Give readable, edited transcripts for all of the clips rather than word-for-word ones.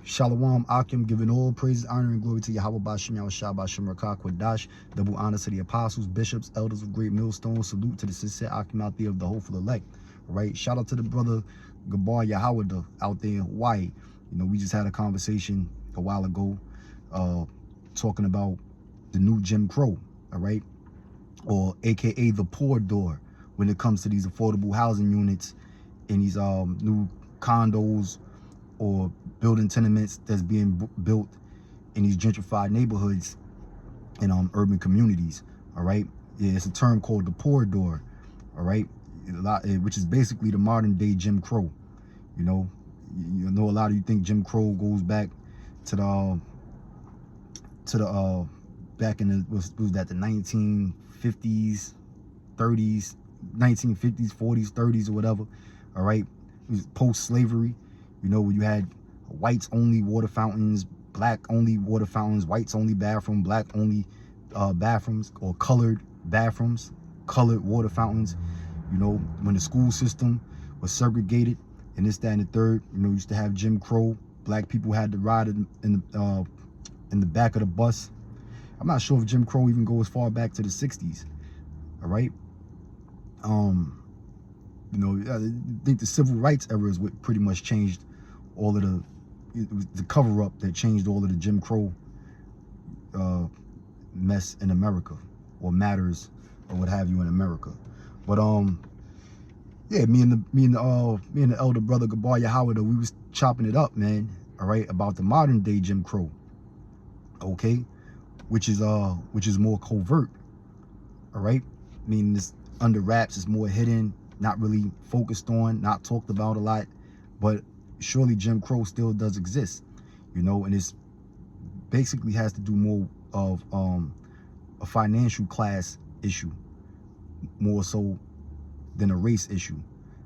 Shalom Akim, giving all praises, honor, and glory to Yahweh Bashem Yahushua Bashem Rakah Kwadash. Double honor to the apostles, bishops, elders of great millstones. Salute to the sincere Akim out there of the hopeful elect. Right? Shout out to the brother Gabar Yahweh out there in Hawaii. You know, we just had a conversation a while ago talking about the new Jim Crow, all right? Or AKA the poor door when it comes to these affordable housing units and these new condos or building tenements that's being built in these gentrified neighborhoods and urban communities. All right, yeah, it's a term called the poor door. All right, which is basically the modern day Jim Crow. You know a lot of you think Jim Crow goes back to the back in the was that the 1950s, 30s, 1950s, 40s, 30s, or whatever. All right, it was post-slavery. You know, where you had whites only water fountains, black only water fountains, whites only bathroom, black only bathrooms, or colored bathrooms, colored water fountains. You know, when the school system was segregated and this, that, and the third, you know, used to have Jim Crow. Black people had to ride in the back of the bus. I'm not sure if Jim Crow even goes far back to the 60s. All right. You know, I think the civil rights era is what pretty much changed all of the cover-up that changed all of the Jim Crow mess in America, or matters, or what have you, in America. But yeah, me and the elder brother Gabar Yahweh, we was chopping it up, man. All right, about the modern day Jim Crow. Okay, which is more covert. All right, meaning this under wraps, is more hidden, not really focused on, not talked about a lot, but surely Jim Crow still does exist, you know, and it's basically has to do more of a financial class issue, more so than a race issue,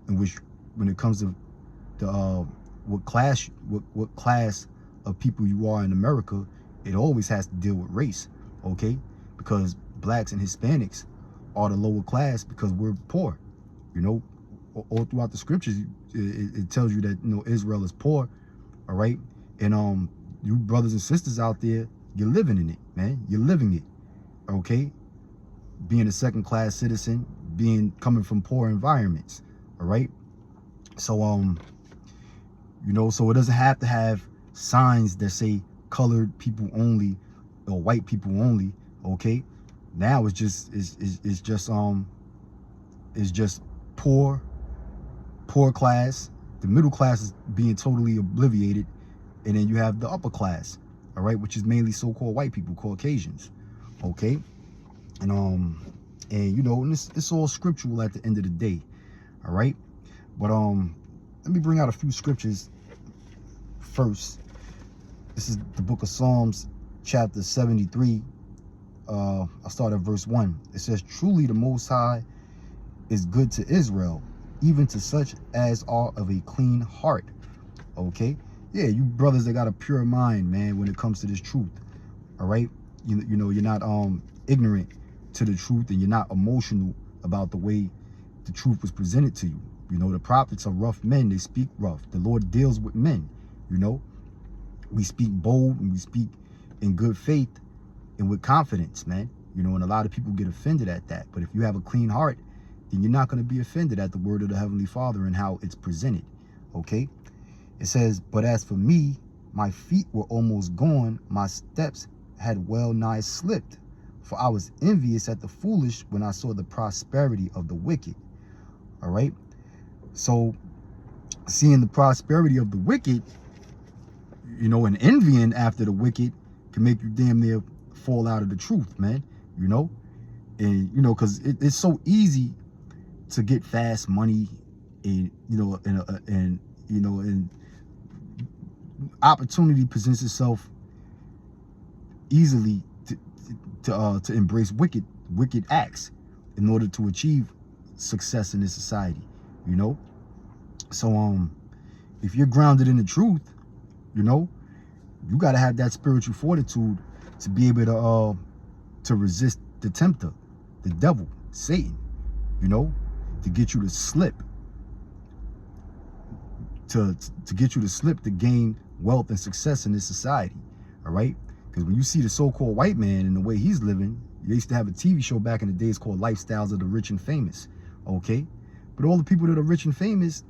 in which when it comes to the what class of people you are in America, it always has to deal with race, okay? Because blacks and Hispanics are the lower class because we're poor. You know, all throughout the scriptures, it tells you that, you know, Israel is poor, all right? And you brothers and sisters out there, you're living in it, man. You're living it, okay? Being a second-class citizen, coming from poor environments, all right? So, you know, so it doesn't have to have signs that say colored people only or white people only, okay? Now it's just poor class. The middle class is being totally obliterated, and then you have the upper class, all right, which is mainly so-called white people, Caucasians, okay? And you know, and it's all scriptural at the end of the day, all right? But let me bring out a few scriptures first. This is the book of Psalms, chapter 73. I'll start at verse 1. It says, "Truly the Most High is good to Israel, even to such as are of a clean heart." Okay, yeah, you brothers that got a pure mind, man, when it comes to this truth. All right, you know, you're not ignorant to the truth, and you're not emotional about the way the truth was presented to you. You know, the prophets are rough men. They speak rough. The Lord deals with men. You know, we speak bold and we speak in good faith and with confidence, man. You know, and a lot of people get offended at that. But if you have a clean heart, then you're not going to be offended at the word of the Heavenly Father and how it's presented, okay? It says, "But as for me, my feet were almost gone, my steps had well nigh slipped. For I was envious at the foolish when I saw the prosperity of the wicked." All right? So, seeing the prosperity of the wicked, you know, and envying after the wicked can make you damn near fall out of the truth, man, you know? And, you know, because it's so easy to get fast money, and and opportunity presents itself easily to embrace wicked acts in order to achieve success in this society, you know. So if you're grounded in the truth, you know, you got to have that spiritual fortitude to be able to resist the tempter, the devil, Satan, you know, to get you to slip, to get you to slip, to gain wealth and success in this society, all right? Because when you see the so-called white man and the way he's living, they used to have a TV show back in the days called Lifestyles of the Rich and Famous, okay? But all the people that are rich and famous,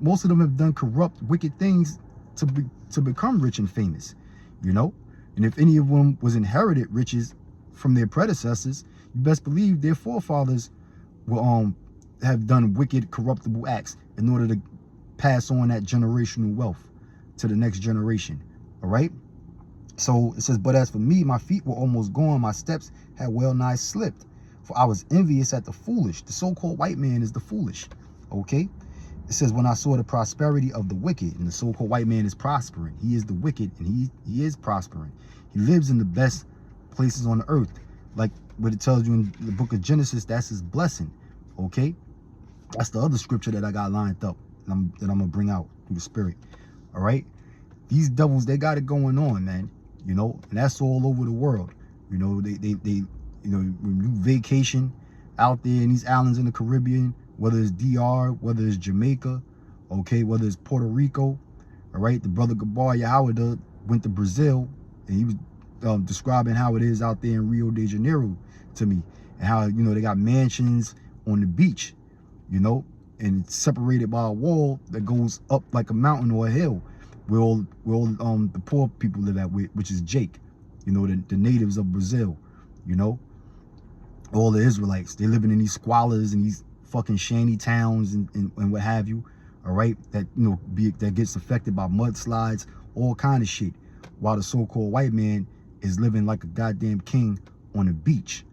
most of them have done corrupt, wicked things to become rich and famous, you know? And if any of them was inherited riches from their predecessors, you best believe their forefathers will have done wicked, corruptible acts in order to pass on that generational wealth to the next generation, all right? So it says, but as for me, my feet were almost gone, my steps had well nigh slipped, for I was envious at the foolish. The so-called white man is the foolish, okay? It says, when I saw the prosperity of the wicked, and the so-called white man is prospering. He is the wicked, and he is prospering. He lives in the best places on the earth. Like what it tells you in the book of Genesis, that's his blessing, okay? That's the other scripture that I got lined up that I'm going to bring out through the Spirit, all right? These devils, they got it going on, man, you know, and that's all over the world. You know, they you know, when you vacation out there in these islands in the Caribbean, whether it's DR, whether it's Jamaica, okay, whether it's Puerto Rico, all right? The brother Gabar Yahweh went to Brazil, and he was describing how it is out there in Rio de Janeiro to me, and how, you know, they got mansions on the beach, you know, and it's separated by a wall that goes up like a mountain or a hill, where all the poor people live at, which is Jake, you know, the natives of Brazil, you know, all the Israelites, they living in these squalors and these fucking shanty towns and what have you, all right, that, you know, that gets affected by mudslides, all kind of shit, while the so-called white man is living like a goddamn king on the beach,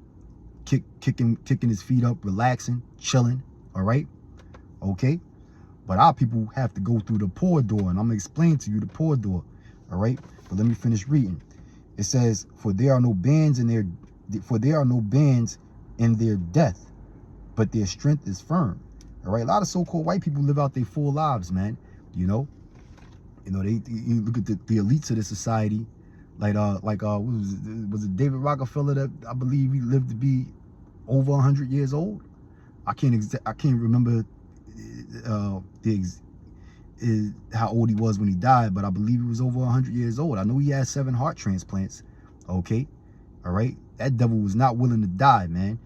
kicking his feet up, relaxing, chilling, all right, okay? But our people have to go through the poor door, and I'm gonna explain to you the poor door, all right? But let me finish reading. It says, for there are no bands in their death, but their strength is firm, all right? A lot of so-called white people live out their full lives, man, you know, you look at the elites of the society, what was it David Rockefeller, that I believe he lived to be over 100 years old. I can't remember how old he was when he died, but I believe he was over 100 years old. I know he had 7 heart transplants, okay, all right? That devil was not willing to die, man,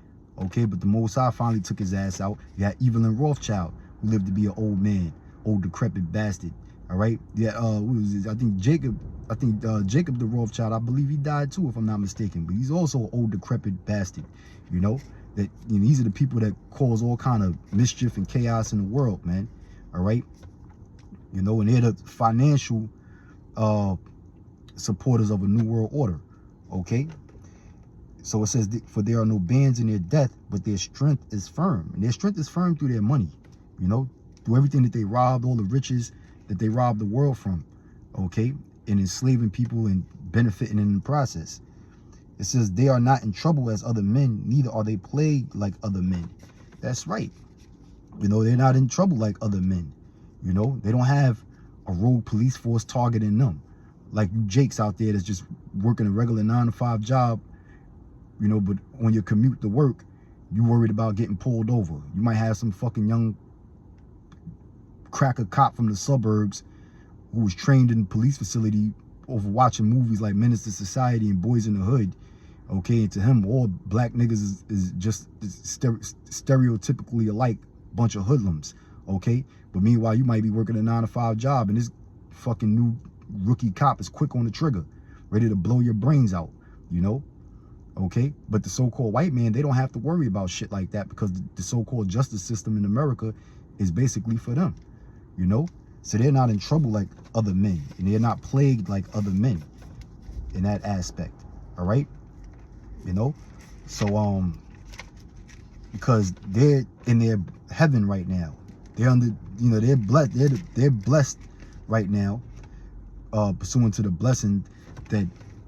okay? But the Most High finally took his ass out. You had Evelyn Rothschild, who lived to be an old man, old decrepit bastard, all right? Yeah, what was this? I think Jacob the Rothschild, I believe he died too, if I'm not mistaken. But he's also an old decrepit bastard, you know? That, you know, these are the people that cause all kind of mischief and chaos in the world, man, all right? You know, and they're the financial supporters of a new world order, okay? So it says, for there are no bands in their death, but their strength is firm. And their strength is firm through their money, you know, through everything that they robbed, all the riches that they robbed the world from, okay? And enslaving people and benefiting in the process. It says, they are not in trouble as other men, neither are they plagued like other men. That's right. You know, they're not in trouble like other men. You know, they don't have a rogue police force targeting them. Like you Jakes out there that's just working a regular 9-to-5 job, you know, but on your commute to work, you worried about getting pulled over. You might have some fucking young cracker cop from the suburbs who was trained in the police facility over watching movies like Menace to Society and Boys in the Hood, okay? And to him, all black niggas is just stereotypically alike bunch of hoodlums, okay? But meanwhile, you might be working a 9-to-5 job, and this fucking new rookie cop is quick on the trigger, ready to blow your brains out, you know? Okay? But the so-called white man, they don't have to worry about shit like that, because the so-called justice system in America is basically for them, you know? So they're not in trouble like other men, and they're not plagued like other men in that aspect, all right? You know? So, because they're in their heaven right now. They're under, you know, they're blessed. They're blessed right now, pursuant to the blessing that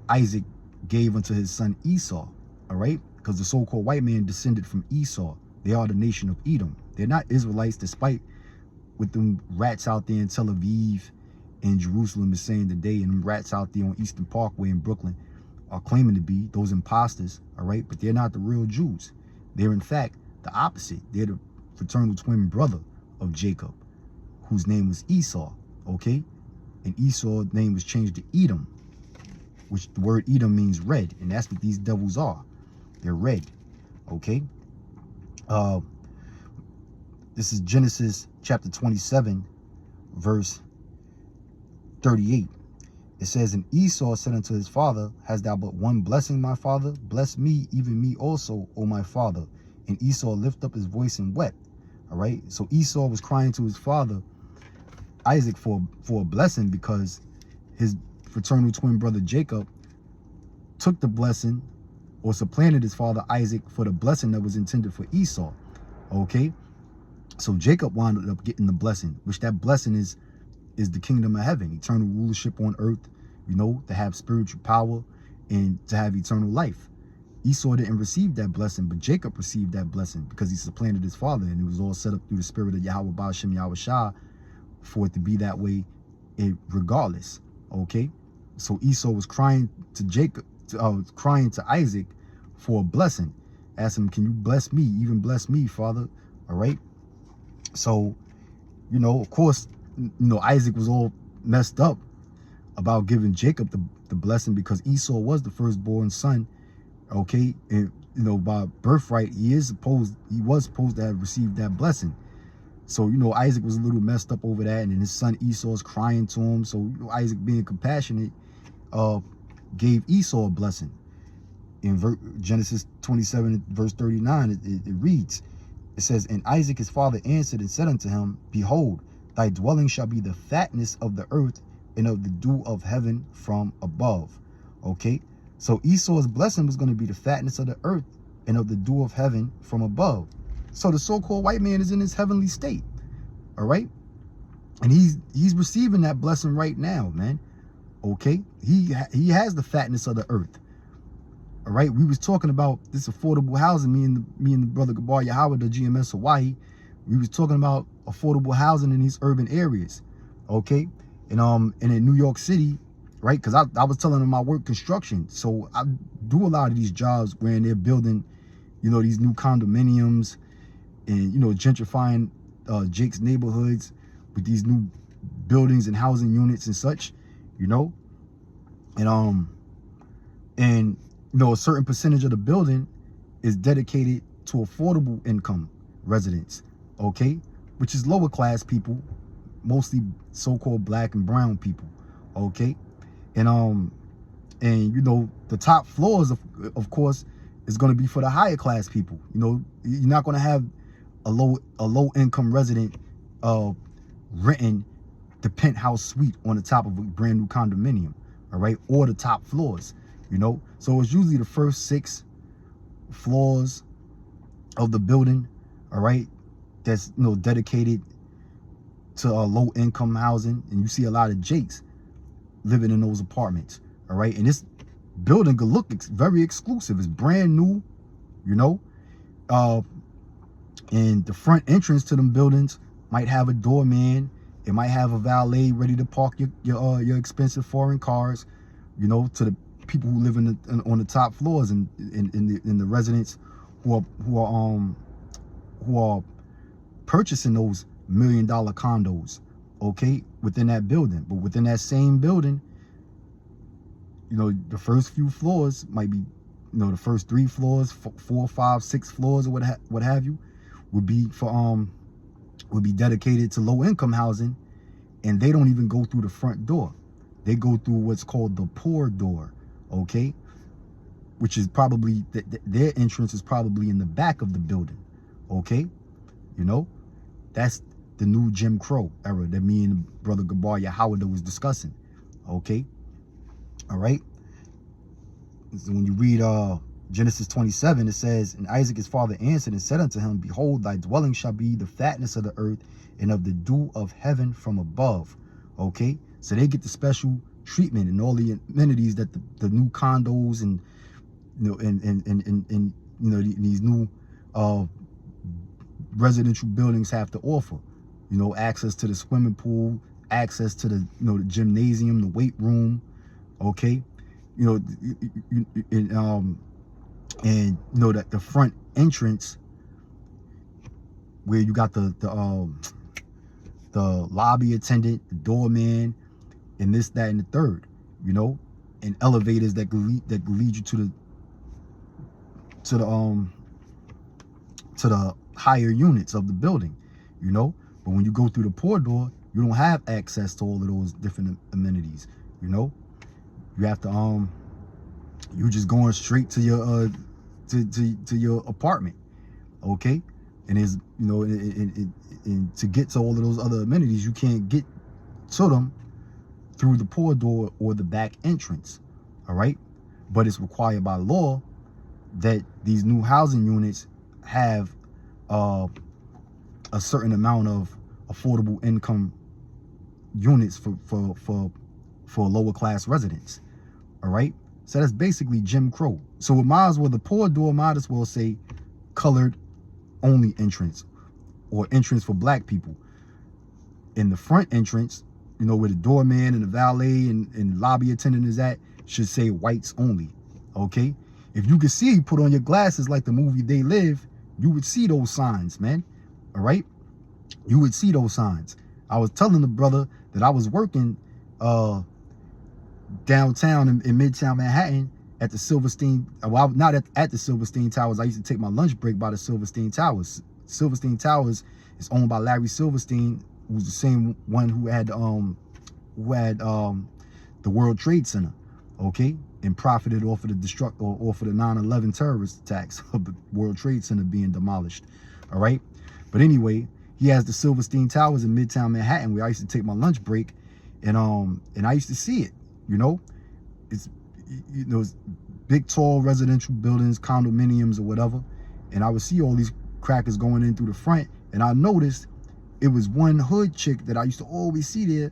Isaac gave unto his son Esau, all right? Because the so-called white man descended from Esau. They are the nation of Edom. They're not Israelites, despite with them rats out there in Tel Aviv and Jerusalem is saying today, and them rats out there on Eastern Parkway in Brooklyn are claiming to be those imposters, all right? But they're not the real Jews. They're in fact the opposite. They're the fraternal twin brother of Jacob, whose name was Esau, okay? and Esau's name was changed to Edom, which the word Edom means red, and that's what these devils are. They're red. Okay. This is Genesis chapter 27, verse 38. It says, and Esau said unto his father, hast thou but one blessing, my father? Bless me, even me also, O my father. And Esau lifted up his voice and wept. All right. So Esau was crying to his father, Isaac, for a blessing, because his fraternal twin brother Jacob took the blessing, or supplanted his father Isaac for the blessing that was intended for Esau. Okay. So Jacob wound up getting the blessing, which that blessing is the kingdom of heaven, eternal rulership on earth, you know, to have spiritual power and to have eternal life. Esau didn't receive that blessing, but Jacob received that blessing because he supplanted his father, and it was all set up through the spirit of Yahweh Ba'ashem Yahweh Shah for it to be that way, regardless. Okay. So Esau was crying to Jacob, crying to Isaac for a blessing. Asked him, can you bless me, even bless me, father? All right. So, you know, of course, you know, Isaac was all messed up about giving Jacob the blessing, because Esau was the firstborn son. Okay. And, you know, by birthright, he was supposed to have received that blessing. So, you know, Isaac was a little messed up over that, and then his son Esau's crying to him. So, you know, Isaac, being compassionate, gave Esau a blessing. In Genesis 27, verse 39, it reads, it says, and Isaac his father answered and said unto him, behold, thy dwelling shall be the fatness of the earth and of the dew of heaven from above. Okay. So Esau's blessing was going to be the fatness of the earth and of the dew of heaven from above. So the so-called white man is in his heavenly state. All right. And he's receiving that blessing right now, man. Okay. He has the fatness of the earth. All right. We was talking about this affordable housing, me and the brother Gabar Yahweh, the GMS Hawaii. We was talking about affordable housing in these urban areas. Okay. And in New York City, right? Because I was telling them I work construction. So I do a lot of these jobs where they're building, you know, these new condominiums and, you know, gentrifying Jake's neighborhoods with these new buildings and housing units and such, you know. And you know, a certain percentage of the building is dedicated to affordable income residents, okay, which is lower class people, mostly so-called black and brown people, okay. And you know, the top floors of course is going to be for the higher class people. You know, you're not going to have a low income resident renting the penthouse suite on the top of a brand new condominium, all right, or the top floors. You know, so it's usually the first 6 floors of the building, all right, that's, you know, dedicated to low income housing. And you see a lot of Jakes living in those apartments, all right. And this building could look very exclusive. It's brand new, you know. And the front entrance to them buildings might have a doorman. It might have a valet ready to park your expensive foreign cars, you know, to the people who live on the top floors and in the residents who are purchasing those $1 million condos, okay, within that building. But within that same building, you know, the first few floors might be, you know, the first 3 floors, 4, 5, 6 floors, or what have you, would be for would be dedicated to low income housing, and they don't even go through the front door. They go through what's called the poor door, okay, which is probably their entrance is probably in the back of the building, okay. You know, that's the new Jim Crow era that me and brother Gabar Yahweh was discussing, okay. All right. So when you read Genesis 27, it says, and Isaac his father answered and said unto him, behold, thy dwelling shall be the fatness of the earth and of the dew of heaven from above. Okay, so they get the special treatment and all the amenities that the new condos and, you know, and you know, these new residential buildings have to offer. You know, access to the swimming pool, access to the, you know, the gymnasium, the weight room, okay. You know, and you know that the front entrance where you got the lobby attendant, the doorman, and this, that, and the third, you know, and elevators that could lead you to the higher units of the building, you know. But when you go through the poor door, you don't have access to all of those different amenities, you know. You have to you just going straight to your to your apartment, okay. And is, you know, and to get to all of those other amenities, you can't get to them through the poor door or the back entrance, all right. But it's required by law that these new housing units have a certain amount of affordable income units for lower class residents, all right. So that's basically Jim Crow. So it might as well, the poor door might as well say colored only entrance, or entrance for black people. In the front entrance, you know, where the doorman and the valet and lobby attendant is at, should say whites only, okay. If you could see, put on your glasses like the movie They Live, you would see those signs, man, all right. You would see those signs. I was telling the brother that I was working downtown in Midtown Manhattan at the Silverstein, well, not at the Silverstein Towers. I used to take my lunch break by the Silverstein Towers. Silverstein Towers is owned by Larry Silverstein, who's the same one who had the World Trade Center, okay, and profited off of the off of the 9/11 terrorist attacks of the World Trade Center being demolished, all right. But anyway, he has the Silverstein Towers in Midtown Manhattan, where I used to take my lunch break, and I used to see it, you know. It's, you know, it's big, tall residential buildings, condominiums or whatever, and I would see all these crackers going in through the front, and I noticed it was one hood chick that I used to always see there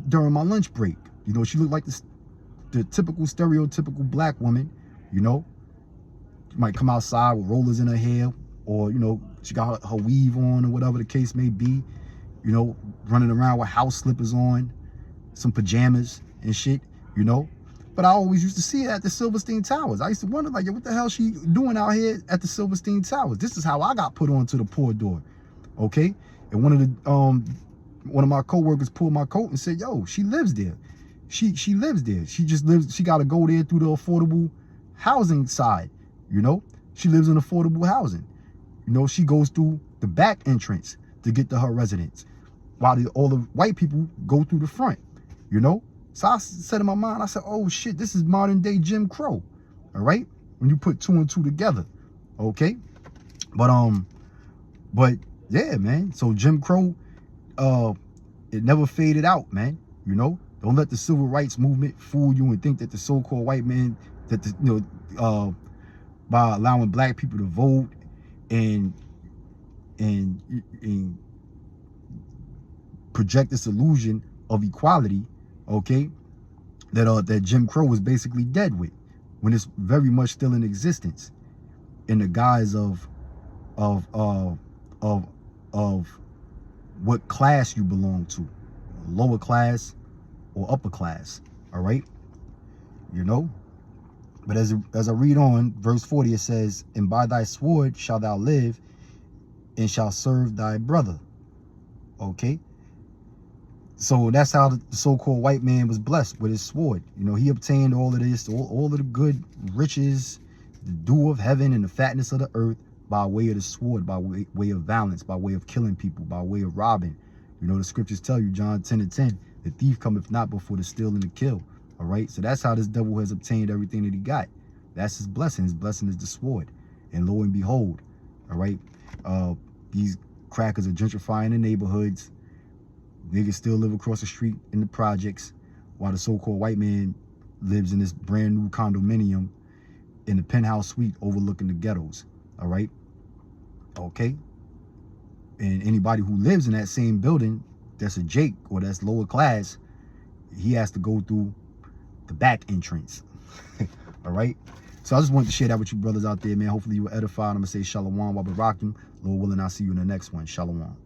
during my lunch break. You know, she looked like the typical stereotypical black woman, you know. She might come outside with rollers in her hair, or, you know, she got her weave on or whatever the case may be, you know, running around with house slippers on, some pajamas and shit, you know. But I always used to see her at the Silverstein Towers. I used to wonder, like, what the hell she doing out here at the Silverstein Towers? This is how I got put onto the poor door, okay? And one of my coworkers pulled my coat and said, yo, she lives there. She lives there. She just lives, she got to go there through the affordable housing side, you know? She lives in affordable housing. You know, she goes through the back entrance to get to her residence, while all the white people go through the front, you know? So I said in my mind, I said, oh shit, this is modern day Jim Crow, all right? When you put two and two together, okay? But yeah, man, so Jim Crow, it never faded out, man, you know? Don't let the civil rights movement fool you and think that the so-called white man, that the, you know, by allowing black people to vote and project this illusion of equality, okay, that Jim Crow was basically dead with, when it's very much still in existence, in the guise of what class you belong to, lower class or upper class, all right, you know. But as I read on, verse 40, it says, and by thy sword shalt thou live, and shall serve thy brother, okay. So that's how the so-called white man was blessed, with his sword. You know, he obtained all of this, all of the good riches, the dew of heaven and the fatness of the earth, by way of the sword, by way of violence, by way of killing people, by way of robbing. You know, the scriptures tell you, John 10:10, the thief cometh not before to steal and to kill. All right, so that's how this devil has obtained everything that he got. That's his blessing. His blessing is the sword. And lo and behold, all right, these crackers are gentrifying the neighborhoods. Niggas still live across the street in the projects, while the so-called white man lives in this brand new condominium in the penthouse suite overlooking the ghettos, all right? Okay? And anybody who lives in that same building that's a Jake or that's lower class, he has to go through the back entrance, all right? So I just wanted to share that with you brothers out there, man. Hopefully you were edified. I'm going to say shalom while we're rocking. Lord willing, I'll see you in the next one. Shalom.